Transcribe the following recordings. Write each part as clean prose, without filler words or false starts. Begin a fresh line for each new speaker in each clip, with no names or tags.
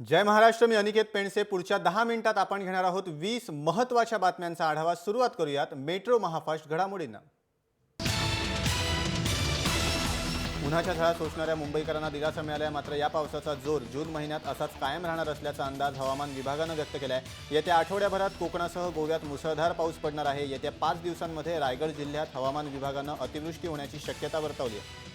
जय महाराष्ट्र. मी अनिकेत पेंडसे. पुढच्या 10 मिनिटात आपण घेणार आहोत 20 महत्त्वाच्या बातम्यांचा आढावा. सुरुवात करूयात मेट्रो महाफास्ट घडामोडींना. उन्हाच्या झळा सोसणाऱ्या मुंबईकरांना दिलासा मिळाला आहे. मात्र या पावसाचा जोर जून महिन्यात असाच कायम राहणार असल्याचा अंदाज हवामान विभागानं व्यक्त केला आहे. येत्या आठवड्याभरात कोकणासह गोव्यात मुसळधार पाऊस पडणार आहे. येत्या 5 दिवसांमध्ये रायगड जिल्ह्यात हवामान विभागानं अतिवृष्टी होण्याची शक्यता वर्तवली आहे.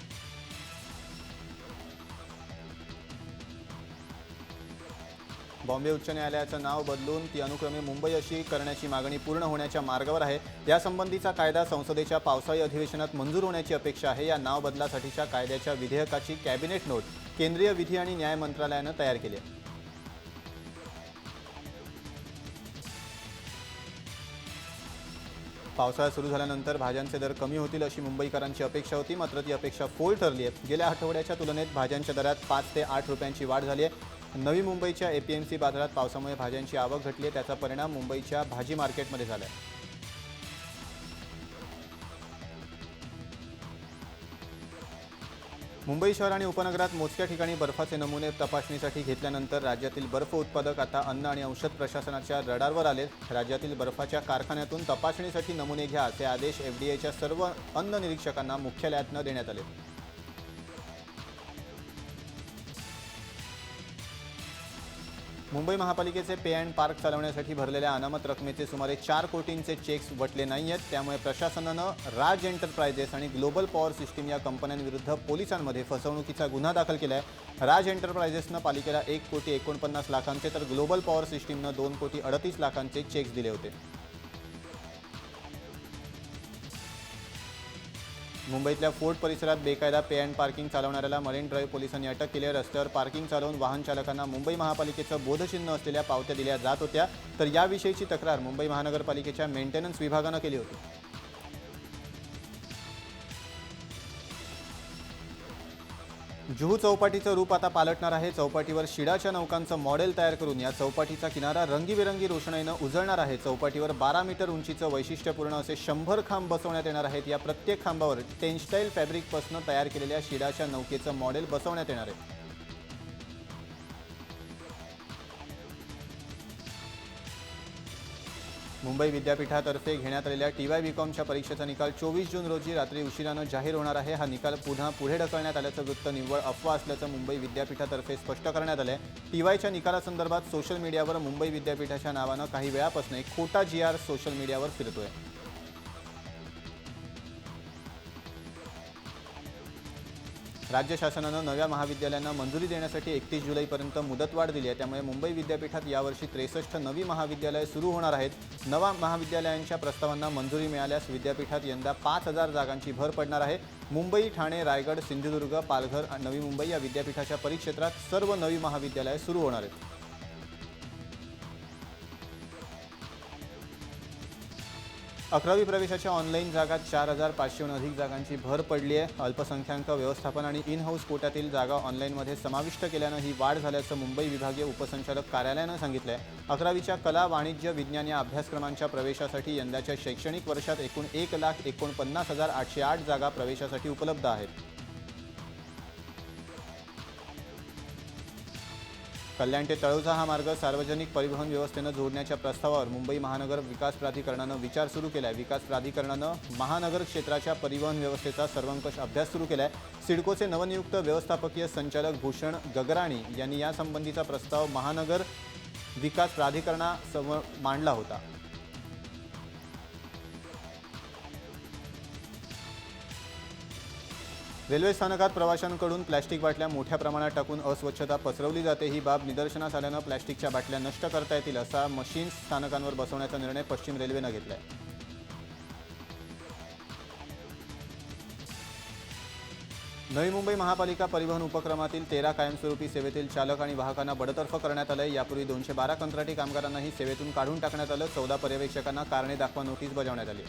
बॉम्बे उच्च न्यायालयाचं नाव बदलून ती अनुक्रमे मुंबई अशी करण्याची मागणी पूर्ण होण्याच्या मार्गावर आहे. यासंबंधीचा कायदा संसदेच्या पावसाळी अधिवेशनात मंजूर होण्याची अपेक्षा आहे. या नाव बदलासाठीच्या कायद्याच्या विधेयकाची कॅबिनेट नोट केंद्रीय विधी आणि न्याय मंत्रालयानं तयार केली आहे. पावसाळा सुरू झाल्यानंतर भाज्यांचे दर कमी होतील अशी मुंबईकरांची अपेक्षा होती. मात्र ती अपेक्षा फोल ठरली आहे. गेल्या आठवड्याच्या तुलनेत भाज्यांच्या दरात 5 ते 8 रुपयांची वाढ झाली आहे. नवी मुंबईच्या एपीएमसी बाजारात पावसामुळे भाज्यांची आवक घटली आहे. त्याचा परिणाम मुंबईच्या भाजी मार्केटमध्ये झाला आहे. मुंबई शहर आणि उपनगरात मोजक्या ठिकाणी बर्फाचे नमुने तपासणीसाठी घेतल्यानंतर राज्यातील बर्फ उत्पादक आता अन्न आणि औषध प्रशासनाच्या रडारवर आले. राज्यातील बर्फाच्या कारखान्यातून तपासणीसाठी नमुने घ्या असे आदेश एफडीएच्या सर्व अन्न निरीक्षकांना मुख्यालयातून देण्यात आले. मुंबई महापालिकेचे पे अँड पार्क चालवण्यासाठी भरलेल्या अनामत रकमेचे सुमारे 4 कोटींचे चेक्स वटले नाही आहेत. त्यामुळे प्रशासनानं राज एंटरप्राइजेस आणि ग्लोबल पॉवर सिस्टीम या कंपन्यांविरुद्ध पोलिसांमध्ये फसवणुकीचा गुन्हा दाखल केला आहे. राज एंटरप्राइजेसनं पालिकेला 1,49,00,000 तर ग्लोबल पॉवर सिस्टीमनं 2,38,00,000 चेक्स दिले होते. मुंबईतल्या फोर्ट परिसरात बेकायदा पे अँड पार्किंग चालवणाऱ्याला मरीन ड्राईव्ह पोलिसांनी अटक केली आहे. रस्त्यावर पार्किंग चालवून वाहन चालकांना मुंबई महापालिकेचं बोधचिन्ह असलेल्या पावत्या दिल्या जात होत्या. तर याविषयीची तक्रार मुंबई महानगरपालिकेच्या मेंटेनन्स विभागानं केली होती. जुहू चौपाटीचं रूप आता पालटणार आहे. चौपाटीवर शिडाच्या नौकांचं मॉडेल तयार करून या चौपाटीचा किनारा रंगीबेरंगी रोषणाईनं उजळणार आहे. चौपाटीवर 12 मीटर उंचीचं वैशिष्ट्यपूर्ण असे 100 खांब बसवण्यात येणार आहेत. या प्रत्येक खांबावर टेक्सटाईल फॅब्रिकपासून तयार केलेल्या शिडाच्या नौकेचं मॉडेल बसवण्यात येणार आहे. मुंबई विद्यापीठातर्फे घेण्यात आलेल्या TY BComच्या परीक्षेचा निकाल 24 जून रोजी रात्री उशिरानं जाहीर होणार आहे. हा निकाल पुढे ढकलण्यात आल्याचं वृत्त निव्वळ अफवा असल्याचं मुंबई विद्यापीठातर्फे स्पष्ट करण्यात आलं आहे. TYच्या निकालासंदर्भात सोशल मीडियावर मुंबई विद्यापीठाच्या नावानं काही वेळापासून एक खोटा GR सोशल मीडियावर फिरतोय. राज्य शासनानं नव्या महाविद्यालयांना मंजुरी देण्यासाठी 31 जुलैपर्यंत मुदतवाढ दिली आहे. त्यामुळे मुंबई विद्यापीठात यावर्षी 63 नवी महाविद्यालये सुरू होणार आहेत. नवा महाविद्यालयांच्या प्रस्तावांना मंजुरी मिळाल्यास विद्यापीठात यंदा 5,000 जागांची भर पडणार आहे. मुंबई, ठाणे, रायगड, सिंधुदुर्ग, पालघर, नवी मुंबई या विद्यापीठाच्या परिक्षेत्रात सर्व नवी महाविद्यालये सुरू होणार आहेत. 11वी प्रवेशाच्या ऑनलाईन जागात 4,500हून अधिक जागांची भर पडली आहे. अल्पसंख्याक व्यवस्थापन आणि इन हाऊस कोट्यातील जागा ऑनलाईनमध्ये समाविष्ट केल्यानं ही वाढ झाल्याचं मुंबई विभागीय उपसंचालक कार्यालयानं सांगितलं आहे. 11वीच्या कला, वाणिज्य, विज्ञान या अभ्यासक्रमांच्या प्रवेशासाठी यंदाच्या शैक्षणिक वर्षात एकूण 1,49,808 जागा प्रवेशासाठी उपलब्ध आहेत. कल्याण ते तळोजा हा मार्ग सार्वजनिक परिवहन व्यवस्थेनं जोडण्याच्या प्रस्तावावर मुंबई महानगर विकास प्राधिकरणानं विचार सुरू केला आहे. विकास प्राधिकरणानं महानगर क्षेत्राच्या परिवहन व्यवस्थेचा सर्वंकष अभ्यास सुरू केला आहे. सिडकोचे नवनियुक्त व्यवस्थापकीय संचालक भूषण गगराणी यांनी यासंबंधीचा प्रस्ताव महानगर विकास प्राधिकरणासमोर मांडला होता. रेल्वे स्थानकात प्रवाशांकडून प्लॅस्टिक बाटल्या मोठ्या प्रमाणात टाकून अस्वच्छता पसरवली जाते. ही बाब निदर्शनास आल्यानं प्लॅस्टिकच्या बाटल्या नष्ट करता येतील असा मशीन्स स्थानकांवर बसवण्याचा निर्णय पश्चिम रेल्वेनं घेतला आहे. नवी मुंबई महापालिका परिवहन उपक्रमातील 13 कायमस्वरूपी सेवेतील चालक आणि वाहकांना बडतर्फ करण्यात आलं आहे. यापूर्वी 212 कंत्राटी कामगारांनाही सेवेतून काढून टाकण्यात आलं. 14 पर्यवेक्षकांना कारणे दाखवा नोटीस बजावण्यात आली.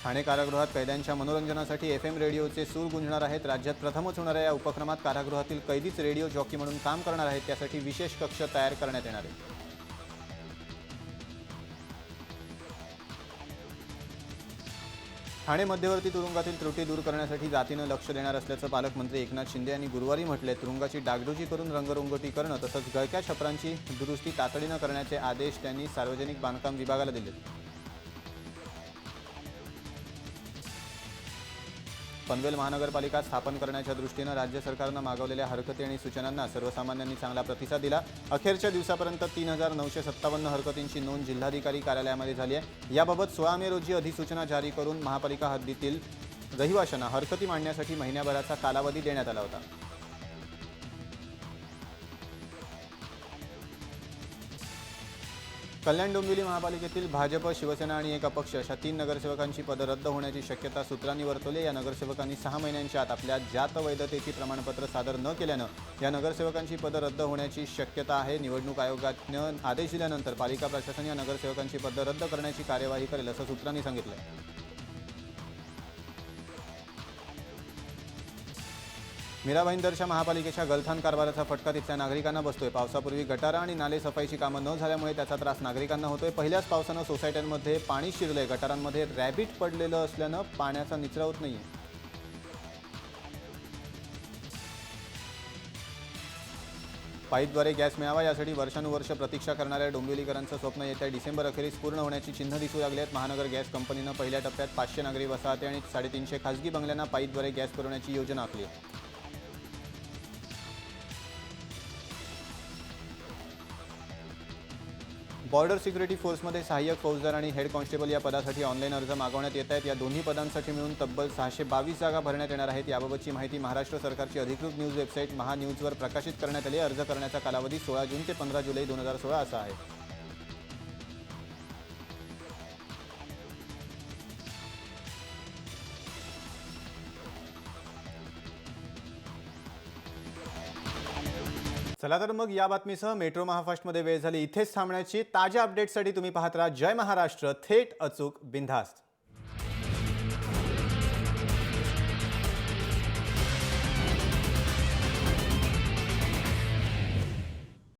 ठाणे कारागृहात कैद्यांच्या मनोरंजनासाठी FM रेडिओचे सूर गुंजणार आहेत. राज्यात प्रथमच होणाऱ्या या उपक्रमात कारागृहातील कैदीच रेडिओ जॉकी म्हणून काम करणार आहेत. त्यासाठी विशेष कक्ष तयार करण्यात येणार आहे. ठाणे मध्यवर्ती तुरुंगातील त्रुटी दूर करण्यासाठी जातीनं लक्ष देणार असल्याचं पालकमंत्री एकनाथ शिंदे यांनी गुरुवारी म्हटले. तुरुंगाची डागडुजी करून रंगरंगोटी करणं तसंच गळक्या छपरांची दुरुस्ती तातडीनं करण्याचे आदेश त्यांनी सार्वजनिक बांधकाम विभागाला दिले. पनवेल महानगरपालिका स्थापन करण्याच्या दृष्टीनं राज्य सरकारनं मागवलेल्या हरकती आणि सूचनांना सर्वसामान्यांनी चांगला प्रतिसाद दिला. अखेरच्या दिवसापर्यंत 3,957 हरकतींची नोंद जिल्हाधिकारी कार्यालयामध्ये झाली आहे. याबाबत 16 मे रोजी अधिसूचना जारी करून महापालिका हद्दीतील रहिवाशांना हरकती मांडण्यासाठी महिन्याभराचा कालावधी देण्यात आला होता. कल्याण डोंबिवली महापालिकेतील भाजप, शिवसेना आणि एक अपक्ष अशा 3 नगरसेवकांची पदं रद्द होण्याची शक्यता सूत्रांनी वर्तवली. या नगरसेवकांनी 6 महिन्यांच्या आत आपल्या जात वैधतेची प्रमाणपत्र सादर न केल्यानं या नगरसेवकांची पदं रद्द होण्याची शक्यता आहे. निवडणूक आयोगानं आदेश दिल्यानंतर पालिका प्रशासन या नगरसेवकांची पदं रद्द करण्याची कार्यवाही करेल असं सूत्रांनी सांगितलं. मीरा भाईंदरच्या महापालिकेच्या गलथान कारभाराचा फटका तिथल्या नागरिकांना बसतोय. पावसापूर्वी गटारं आणि नाले सफाईची कामं न झाल्यामुळे त्याचा त्रास नागरिकांना होतोय. पहिल्याच पावसानं सोसायट्यांमध्ये पाणी शिरलंय. गटारांमध्ये रॅबिट पडलेलं असल्यानं पाण्याचा निचरा होत नाहीये. पाईपद्वारे गॅस मिळावा यासाठी वर्षानुवर्ष प्रतीक्षा करणाऱ्या डोंबिवलीकरांचं स्वप्न येत्या डिसेंबर अखेरीस पूर्ण होण्याची चिन्ह दिसू लागली आहेत. महानगर गॅस कंपनीनं पहिल्या टप्प्यात 500 नागरी वसाहती आणि 350 खासगी बंगल्यांना पाईपद्वारे गॅस पुरवण्याची योजना आखली आहे. बॉर्डर सिक्युरिटी फोर्समध्ये सहाय्यक फौजदार आणि हेड कॉन्स्टेबल या पदासाठी ऑनलाईन अर्ज मागवण्यात येत आहेत. या दोन्ही पदांसाठी मिळून तब्बल 622 जागा भरण्यात येणार आहेत. याबाबतची माहिती महाराष्ट्र सरकारची अधिकृत न्यूज वेबसाईट महान्यूजवर प्रकाशित करण्यात आली. अर्ज करण्याचा कालावधी 16 जून ते 15 जुलै 2016 असा आहे. चला तर मग या बातमीसह मेट्रो महाफास्टमध्ये वेळ झाली इथेच थांबण्याची. ताज्या अपडेट्ससाठी तुम्ही पाहत राहा जय महाराष्ट्र, थेट अचूक बिनधास्त.